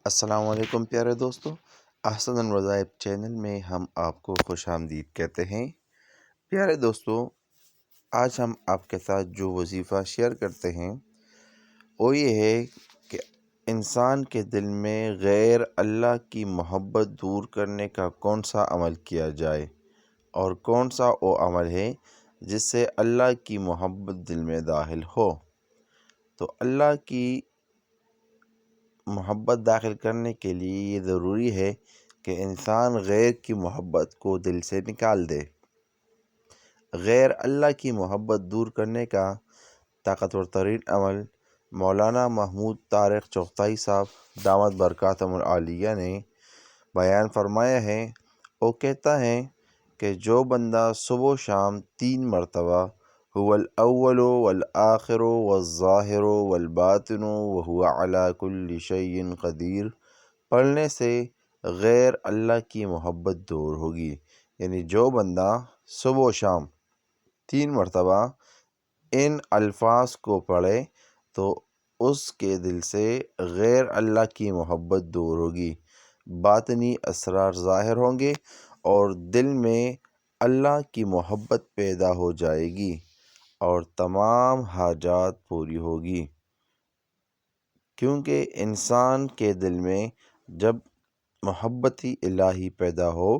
السلام علیکم پیارے دوستو، احسن الوظائف چینل میں ہم آپ کو خوش آمدید کہتے ہیں۔ پیارے دوستو، آج ہم آپ کے ساتھ جو وظیفہ شیئر کرتے ہیں وہ یہ ہے کہ انسان کے دل میں غیر اللہ کی محبت دور کرنے کا کون سا عمل کیا جائے اور کون سا وہ عمل ہے جس سے اللہ کی محبت دل میں داخل ہو۔ تو اللہ کی محبت داخل کرنے کے لیے یہ ضروری ہے کہ انسان غیر کی محبت کو دل سے نکال دے۔ غیر اللہ کی محبت دور کرنے کا طاقتور ترین عمل مولانا محمود طارق چغتائی صاحب دامت برکاتہم العالیہ نے بیان فرمایا ہے۔ وہ کہتا ہے کہ جو بندہ صبح و شام 3 مرتبہ هو الاول والآخر والظاہر والباطن وهو على كل شيء قدیر پڑھنے سے غیر اللہ کی محبت دور ہوگی، یعنی جو بندہ صبح و شام 3 مرتبہ ان الفاظ کو پڑھے تو اس کے دل سے غیر اللہ کی محبت دور ہوگی، باطنی اسرار ظاہر ہوں گے اور دل میں اللہ کی محبت پیدا ہو جائے گی اور تمام حاجات پوری ہوگی۔ کیونکہ انسان کے دل میں جب محبت الہی پیدا ہو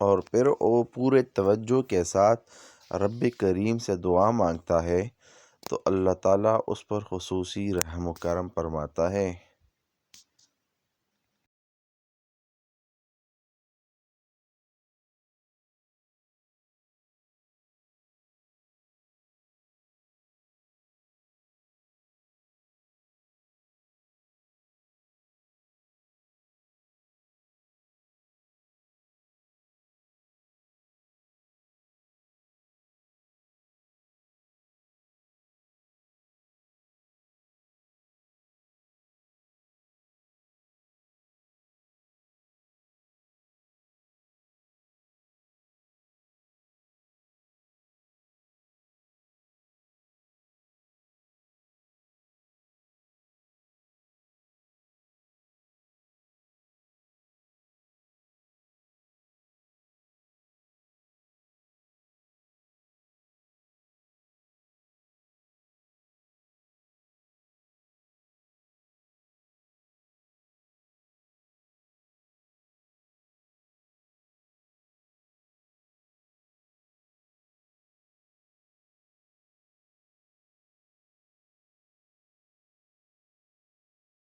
اور پھر وہ پورے توجہ کے ساتھ رب کریم سے دعا مانگتا ہے تو اللہ تعالیٰ اس پر خصوصی رحم و کرم فرماتا ہے۔